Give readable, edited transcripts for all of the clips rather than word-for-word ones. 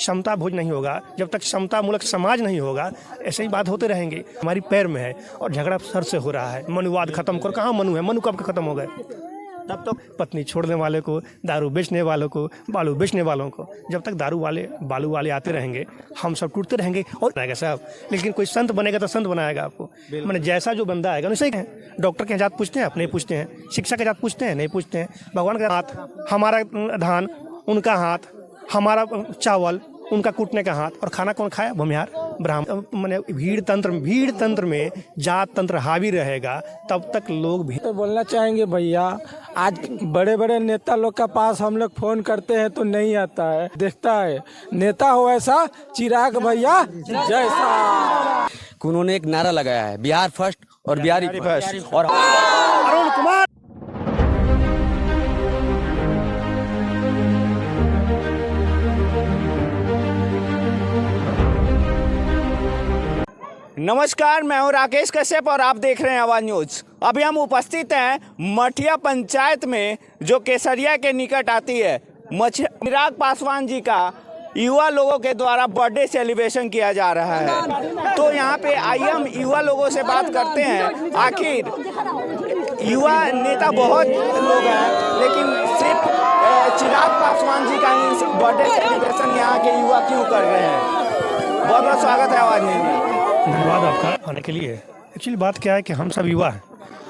समता भोज नहीं होगा, जब तक समता मूलक समाज नहीं होगा, ऐसे ही बात होते रहेंगे। हमारी पैर में है और झगड़ा सर से हो रहा है। मनुवाद खत्म करो, कहाँ मनु है? मनु कब के खत्म हो गए? तब तो पत्नी छोड़ने वाले को, दारू बेचने वालों को, बालू बेचने वालों को, जब तक दारू वाले बालू वाले आते रहेंगे हम सब टूटते रहेंगे और बनाएगा साहब। लेकिन कोई संत बनेगा तो संत बनाएगा आपको, मैंने जैसा जो बंदा आएगा वैसे ही है। डॉक्टर के जात पूछते हैं आप? नहीं पूछते हैं। शिक्षा के जात पूछते हैं? नहीं पूछते हैं। भगवान का हाथ, हमारा धान, उनका हाथ, हमारा चावल, उनका कूटने का हाथ, और खाना कौन खाया? भूमिहार ब्राह्मण। मैंने भीड़ तंत्र में जात तंत्र हावी रहेगा तब तक लोग भी तो बोलना चाहेंगे भैया, आज बड़े बड़े नेता लोग का पास हम लोग फोन करते हैं तो नहीं आता है, देखता है नेता हो ऐसा चिराग भैया जैसा। उन्होंने एक नारा लगाया है, बिहार फर्स्ट और बिहारी फर्स्ट। और अरुण कुमार नमस्कार, मैं हूं राकेश कश्यप और आप देख रहे हैं आवाज न्यूज। अभी हम उपस्थित हैं मठिया पंचायत में, जो केसरिया के निकट आती है। चिराग पासवान जी का युवा लोगों के द्वारा बर्थडे सेलिब्रेशन किया जा रहा है। तो यहाँ पे आइए हम युवा लोगों से बात करते हैं। आखिर युवा नेता बहुत लोग हैं, लेकिन सिर्फ चिराग पासवान जी का ही बर्थडे सेलिब्रेशन यहाँ के युवा क्यों कर रहे हैं? बहुत बहुत स्वागत है आवाज न्यूज में। धन्यवाद आपका आने के लिए। एक्चुअली बात क्या है कि हम सब युवा हैं,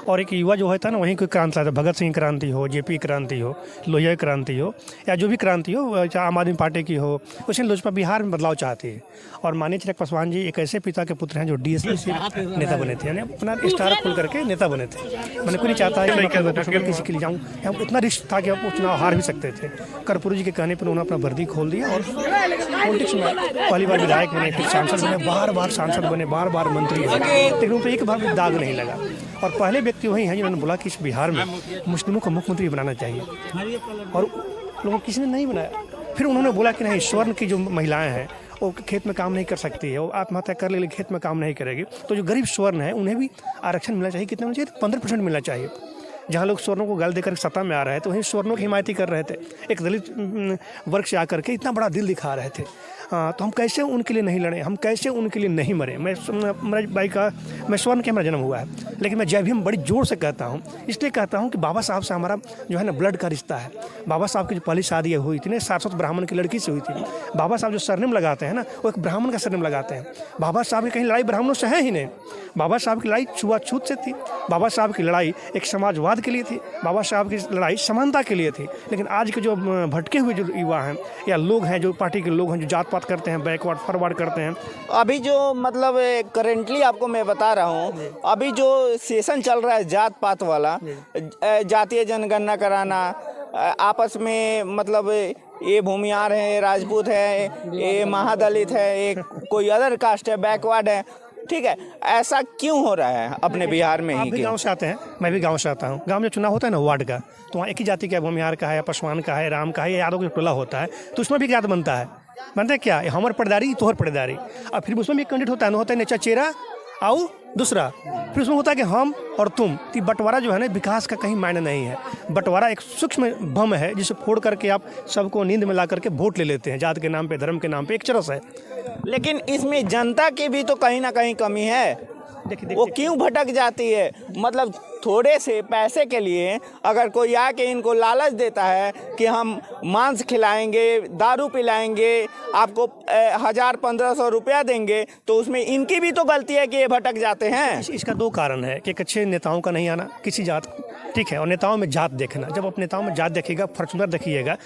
और एक युवा जो होता है ना, वहीं कोई क्रांति आता है। भगत सिंह क्रांति हो, जेपी क्रांति हो, लोहिया क्रांति हो, या जो भी क्रांति हो, चाहे आम आदमी पार्टी की हो, उसमें लोजपा बिहार में बदलाव चाहती है। और माननीय चिराग पासवान जी एक ऐसे पिता के पुत्र हैं जो डीएसपी से नेता बने थे, यानी अपना स्टार खोल करके नेता बने थे। मैंने कोई नहीं चाहता है कि मैं किसी के लिए जाऊँ, हम इतना रिस्क था कि हम चुनाव हार भी सकते थे। कर्पूरी जी के कहने पर उन्होंने अपना वर्दी खोल दिया और पॉलिटिक्स में पहली बार विधायक बने, फिर सांसद बने, बार सांसद बने, बार मंत्री बने, लेकिन उन पर एक बार भी दाग नहीं लगा। और पहले व्यक्ति वही हैं जिन्होंने बोला कि इस बिहार में मुस्लिमों को मुख्यमंत्री बनाना चाहिए, और लोगों किसी ने नहीं बनाया। फिर उन्होंने बोला कि नहीं, स्वर्ण की जो महिलाएं हैं वो खेत में काम नहीं कर सकती है, वो आत्महत्या कर ले, खेत में काम नहीं करेगी, तो जो गरीब स्वर्ण है उन्हें भी आरक्षण मिलना चाहिए। कितना मिलना चाहिए? 15% मिलना चाहिए। जहाँ लोग स्वर्णों को गाल देकर सत्ता में आ रहे थे, वहीं स्वर्णों की हिमायती कर रहे थे। एक दलित वर्ग से आकर के इतना बड़ा दिल दिखा रहे थे। तो हम कैसे उनके लिए नहीं लड़े, हम कैसे उनके लिए नहीं मरे? मैं स्वर्ण के हमारा जन्म हुआ है, लेकिन मैं जय भीम बड़ी जोर से कहता हूँ। इसलिए कहता हूँ कि बाबा साहब से हमारा जो है ना ब्लड का रिश्ता है। बाबा साहब की जो पहली शादी हुई थी ना, 700 ब्राह्मण की लड़की से हुई थी। बाबा साहब जो सरनेम लगाते हैं ना, वो एक ब्राह्मण का सरनेम लगाते हैं। बाबा साहब की कहीं लड़ाई ब्राह्मणों से है ही नहीं। बाबा साहब की लड़ाई छुआछूत से थी। बाबा साहब की लड़ाई एक समाजवाद के लिए थी। बाबा साहब की लड़ाई समानता के लिए थी। लेकिन आज के जो भटके हुए जो युवा हैं या लोग हैं, जो पार्टी के लोग हैं, जो जात पात करते हैं, बैकवर्ड फॉरवर्ड करते हैं। अभी जो मतलब करेंटली आपको मैं बता रहा हूँ, अभी जो सेशन चल रहा है जात पात वाला, जातीय जनगणना कराना, आपस में मतलब ये भूमिहार है, राजपूत है, ये महादलित है, ये कोई अदर कास्ट है, बैकवर्ड है, ठीक है, ऐसा क्यों हो रहा है अपने बिहार में? आप भी गांव से आते हैं, मैं भी गांव से आता हूं। गांव में चुनाव होता है ना वार्ड का, तो वहाँ एक ही जाति का, भूमिहार का है, पासवान का है, राम का है, या यादव का टोला होता है, तो उसमें भी जात बनता है। बनता है क्या? हमार पड़दारी, तोहर पड़दारी। और फिर उसमें भी कैंडिडेट होता है ना, होता है नेचा चेहरा आओ दूसरा, फिर उसमें होता है कि हम और तुम। तो बंटवारा जो है ना, विकास का कहीं मायने नहीं है। बंटवारा एक सूक्ष्म बम है जिसे फोड़ करके आप सबको नींद में ला करके वोट ले लेते हैं, जात के नाम पे, धर्म के नाम पे। एक चरस है। लेकिन इसमें जनता की भी तो कहीं ना कहीं कमी है। देखिए वो क्यों भटक जाती है? मतलब थोड़े से पैसे के लिए अगर कोई आके इनको लालच देता है कि हम मांस खिलाएंगे, दारू पिलाएंगे, आपको 1000-1500 रुपया देंगे, तो उसमें इनकी भी तो गलती है कि ये भटक जाते हैं। इसका दो कारण है कि एक अच्छे नेताओं का नहीं आना, किसी जात, ठीक है, और नेताओं में जात देखना। जब आप नेताओं में जात देखिएगा, फॉर्चूनर देखिएगा,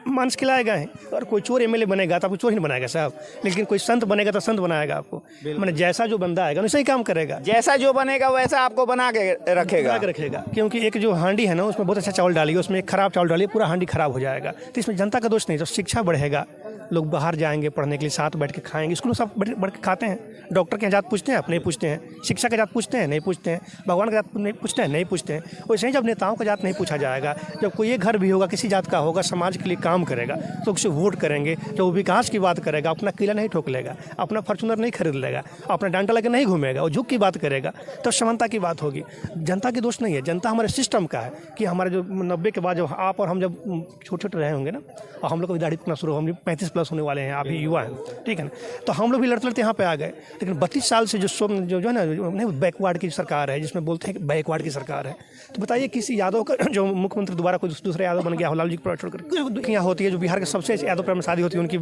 मांस खिलाएगा है। और कोई चोर एमएलए बनेगा तो आपको चोर ही नहीं बनाएगा साहब, लेकिन कोई संत बनेगा तो संत बनाएगा आपको। मैंने जैसा जो बंदा आएगा वैसा ही काम करेगा, जैसा जो बनेगा वैसा आपको बना के रखेगा। क्योंकि एक जो हांडी है ना, उसमें बहुत अच्छा चावल डालिए, उसमें एक खराब चावल डालिए, पूरा हांडी खराब हो जाएगा। तो इसमें जनता का दोष नहीं। जब शिक्षा बढ़ेगा, लोग बाहर जाएंगे पढ़ने के लिए, साथ बैठ के खाएंगे, स्कूल सब बढ़ के खाते हैं। डॉक्टर के जात पूछते हैं? आप नहीं पूछते हैं। शिक्षा के जात पूछते हैं? नहीं पूछते हैं। भगवान का जात नहीं पूछते हैं? नहीं पूछते हैं। वैसे ही जब नेताओं का जात नहीं पूछा जाएगा, जब कोई एक घर भी होगा किसी जात का होगा, समाज के लिए काम करेगा, तो उसे वोट करेंगे। जब वो विकास की बात करेगा, अपना किला नहीं ठोक लेगा, अपना फॉर्चूनर नहीं खरीद लेगा, अपना डांटा लेकर नहीं घूमेगा, वो झुक की बात करेगा, तो समानता की बात होगी। जनता की दोष नहीं है, जनता हमारे सिस्टम का है। कि हमारे जो 90 के बाद जब आप और हम जब छोटे छोटे रहे होंगे ना, और हम लोग को दाढ़ी पकना शुरू हो, हम 35+ प्लस होने वाले हैं, अभी युवा हैं, ठीक है ना। तो हम लोग भी लड़ते लड़ते यहाँ पे आ गए, लेकिन 32 साल से जो है ना, नहीं बैकवर्ड की सरकार है, जिसमें बोलते हैं कि बैकवर्ड की सरकार है। तो बताइए किसी यादव का जो मुख्यमंत्री दोबारा कोई दूसरे यादव बन गया हो, लालू जी को छोड़कर, यहाँ होती है जो बिहार के सबसे यादव पर शादी होती है उनकी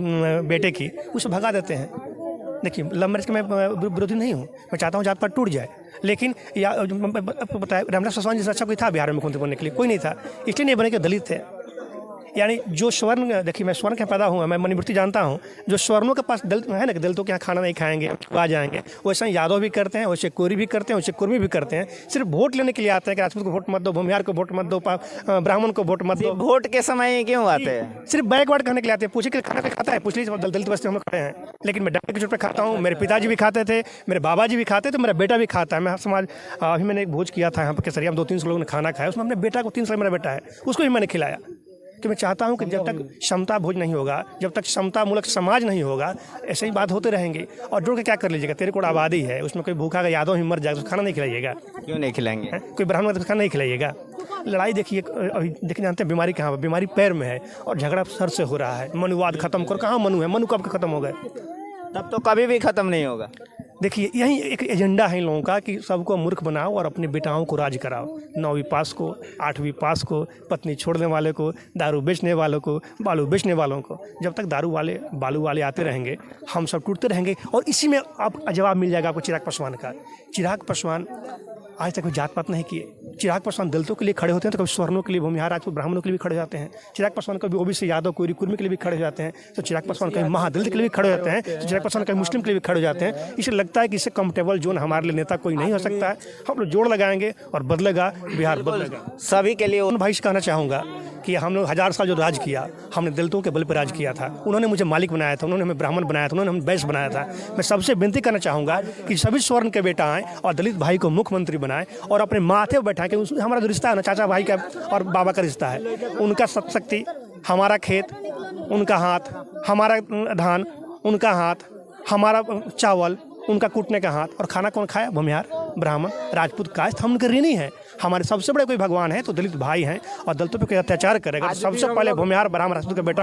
बेटे की, उसे भगा देते हैं। देखिए लव मैरिज के मैं विरोधी नहीं हूँ, मैं चाहता हूँ जात पात टूट जाए, लेकिन बताया रामविलास पासवान जैसा अच्छा कोई था बिहार में मुख्यमंत्री बनने के लिए? कोई नहीं था, इसलिए नहीं बने कि दलित थे। यानी जो स्वर्ण, देखिए मैं स्वर्ण के पैदा हुआ, मैं मणिपुरी जानता हूँ, जो स्वर्णों के पास दलित है ना, दलितों के यहाँ खाना नहीं खाएंगे, आ जाएंगे, वैसे यादव भी करते हैं, वैसे कोरी भी करते हैं, वैसे कुर्मी भी करते हैं। सिर्फ वोट लेने के लिए आते हैं कि राजपूत को वोट मत दो, भूमिहार को वोट मत दो, ब्राह्मण को वोट मत दो। वोट के समय क्यों आते हैं? सिर्फ बैकवर्ड करने के लिए आते हैं। पूछे कि खाना पे खाता है, पूछ लीजिए, दलित बस्ती हम लोग खड़े हैं, लेकिन मैं डंडे के चोट पे खाता हूँ। मेरे पिताजी भी खाते थे, मेरे बाबा जी भी खाते थे, मेरा बेटा भी खाता है। मैं समाज अभी मैंने एक भोज किया था यहाँ पर केसरिया में, 200-300 लोगों ने खाना खाया, उसमें अपने बेटा को, 3 साल मेरा बेटा है, उसको भी मैंने खिलाया। कि मैं चाहता हूं कि जब तक क्षमता भोज नहीं होगा, जब तक क्षमता मूलक समाज नहीं होगा, ऐसे ही बात होते रहेंगे। और जोड़ के क्या कर लीजिएगा, तेरे को आबादी है, उसमें कोई भूखा का यादव ही मर जाएगा तो खाना नहीं खिलाइएगा? क्यों नहीं खिलाएंगे? कोई ब्राह्मण का खाना नहीं खिलाइएगा? लड़ाई देखिए अभी देखिए, जानते हैं बीमारी कहाँ है? बीमारी पैर में है और झगड़ा सर से हो रहा है। मनुवाद खत्म करो, कहाँ मनु है? मनु कब खत्म हो गए? तब तो कभी भी खत्म नहीं होगा। देखिए यही एक एजेंडा है इन लोगों का कि सबको मूर्ख बनाओ और अपने बेटाओं को राज कराओ। 9वीं पास को, 8वीं पास को, पत्नी छोड़ने वाले को, दारू बेचने वालों को, बालू बेचने वालों को, जब तक दारू वाले बालू वाले आते रहेंगे हम सब टूटते रहेंगे। और इसी में आप जवाब मिल जाएगा आपको चिराग पासवान का। चिराग पासवान आज तक कोई जात पात नहीं किए। चिराग पासवान दलितों के लिए खड़े होते हैं तो कभी स्वर्णों के लिए, भूमिहार राजपूत ब्राह्मणों के लिए भी खड़े हो जाते हैं। चिराग पासवान कभी ओबीसी यादव कोरी कुर्मी के लिए भी खड़े हो जाते हैं। तो चिराग पासवान कभी महादलित के लिए भी खड़े हो जाते हैं, तो चिराग पासवान कभी मुस्लिम के लिए भी खड़े हो जाते हैं। इसे लगता है कि इससे कंफर्टेबल जोन हमारे लिए नेता कोई नहीं हो सकता है। हम लोग जोड़ लगाएंगे और बदलेगा, बिहार बदलेगा सभी के लिए। उन भाई से कहना चाहूँगा कि हम लोग 1000 साल जो राज किया, हमने दलितों के बल पर राज किया था। उन्होंने मुझे मालिक बनाया था, उन्होंने हमें ब्राह्मण बनाया था, उन्होंने हमें वैश्य बनाया था। मैं सबसे विनती करना चाहूँगा कि सभी स्वर्ण के बेटा आएँ और दलित भाई को मुख्यमंत्री बनाएं और अपने माथे पर बैठाएं। कि उसमें हमारा जो रिश्ता है ना, चाचा भाई का और बाबा का रिश्ता है, उनका शक्ति हमारा खेत, उनका हाथ हमारा धान, उनका हाथ हमारा चावल, उनका कूटने का हाथ। और खाना कौन खाया? भूमिहार, ब्राह्मण, राजपूत, कास्ट। हम उनके ऋणी हैं। हमारे सबसे बड़े कोई भगवान है तो दलित भाई हैं, और दलितों पे कोई अत्याचार करेगा तो सबसे पहले भूमिहार, ब्राह्मण, राजपूत का बेटा।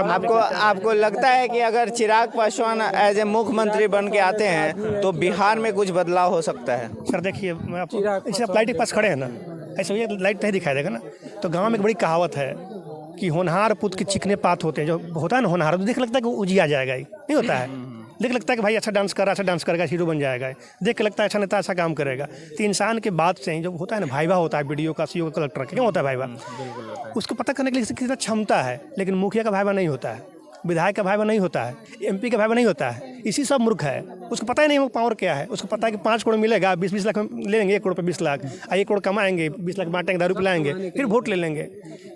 आपको लगता है कि अगर चिराग पासवान एज ए मुख्यमंत्री बन के आते हैं तो बिहार में कुछ बदलाव हो सकता है? सर देखिए, मैं आपको इसे आप लाइट के पास खड़े हैं ना, ऐसे ये लाइट नहीं दिखाई देगा ना। तो गाँव में एक बड़ी कहावत है कि होनहार पुत के चिकने पात होते हैं। जो होता है ना होनहार, तो देख लगता है कि उजिया जाएगा, ही नहीं होता है। देख लगता है कि भाई अच्छा डांस कर रहा, अच्छा डांस करेगा, हीरो बन जाएगा। देख के लगता है अच्छा नेता अच्छा काम करेगा। तो इंसान के बात से ही जो होता है ना, भाईवा होता है, बीडीओ का, सीओ का, कलेक्टर का, क्यों होता है भाईवा? उसको पता करने के लिए कितना क्षमता है। लेकिन मुखिया का भाईवा नहीं होता है, विधायक का भाईवा नहीं होता है, एमपी का भाईवा नहीं होता है। इसी सब मूर्ख है, उसको पता ही नहीं वो पावर क्या है। उसको पता है कि 5 करोड़ मिलेगा, 20-20 लाख लेंगे, 1 करोड़ पे 20 लाख, 1 करोड़ कमाएंगे, 20 लाख बांटेंगे, दारू पिलाएंगे, फिर वोट ले लेंगे।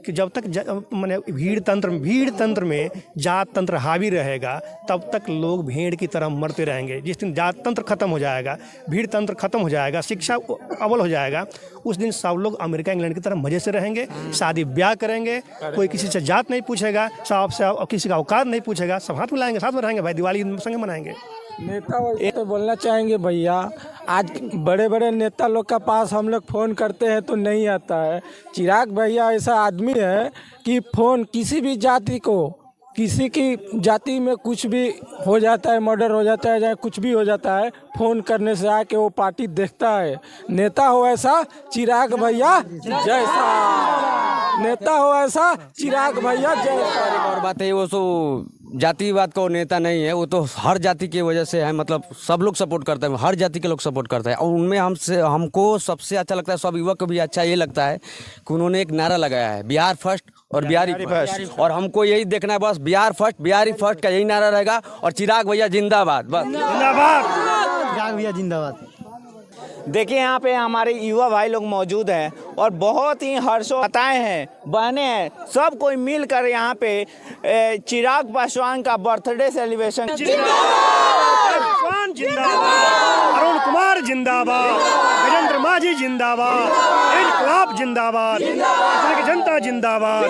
कि जब तक मैंने भीड़ तंत्र में जात तंत्र हावी रहेगा, तब तक लोग भेड़ की तरह मरते रहेंगे। जिस दिन जात तंत्र खत्म हो जाएगा, भीड़ तंत्र खत्म हो जाएगा, शिक्षा अव्वल हो जाएगा, उस दिन सब लोग अमेरिका इंग्लैंड की तरह मजे से रहेंगे, शादी ब्याह करेंगे, कोई किसी से जात नहीं पूछेगा, किसी का औकात नहीं पूछेगा, सब हाथ मिलाएंगे, साथ में रहेंगे, भाई दिवाली संग मनाएंगे। नेता तो बोलना चाहेंगे भैया, आज बड़े बड़े नेता लोग का पास हम लोग फ़ोन करते हैं तो नहीं आता है। चिराग भैया ऐसा आदमी है कि फ़ोन किसी भी जाति को, किसी की जाति में कुछ भी हो जाता है, मर्डर हो जाता है, चाहे कुछ भी हो जाता है, फ़ोन करने से आके वो पार्टी देखता है। नेता हो ऐसा चिराग भैया जैसा, नेता हो ऐसा चिराग भैया जैसा। और बात है, वो तो जातिवाद का नेता नहीं है, वो तो हर जाति की वजह से है। मतलब सब लोग सपोर्ट करते हैं, हर जाति के लोग सपोर्ट करते हैं। और उनमें हमको सबसे अच्छा लगता है, सब युवक को भी अच्छा ये लगता है कि उन्होंने एक नारा लगाया है, बिहार फर्स्ट और बिहारी फर्स्ट। और हमको यही देखना है, बस बिहार फर्स्ट, बिहारी फर्स्ट का यही नारा रहेगा। और चिराग भैया जिंदाबाद, बस जिंदाबाद, चिराग भैया जिंदाबाद। देखिए यहाँ पे हमारे युवा भाई लोग मौजूद हैं और बहुत ही हर्षोत्ताएं हैं, बहनें हैं, सब कोई मिलकर यहाँ पे चिराग पासवान का बर्थडे सेलिब्रेशन। जिंदाबाद, अरुण कुमार जिंदाबाद, गजेंद्र माझी जिंदाबाद, इनकलाब जिंदाबाद, जनता जिंदाबाद।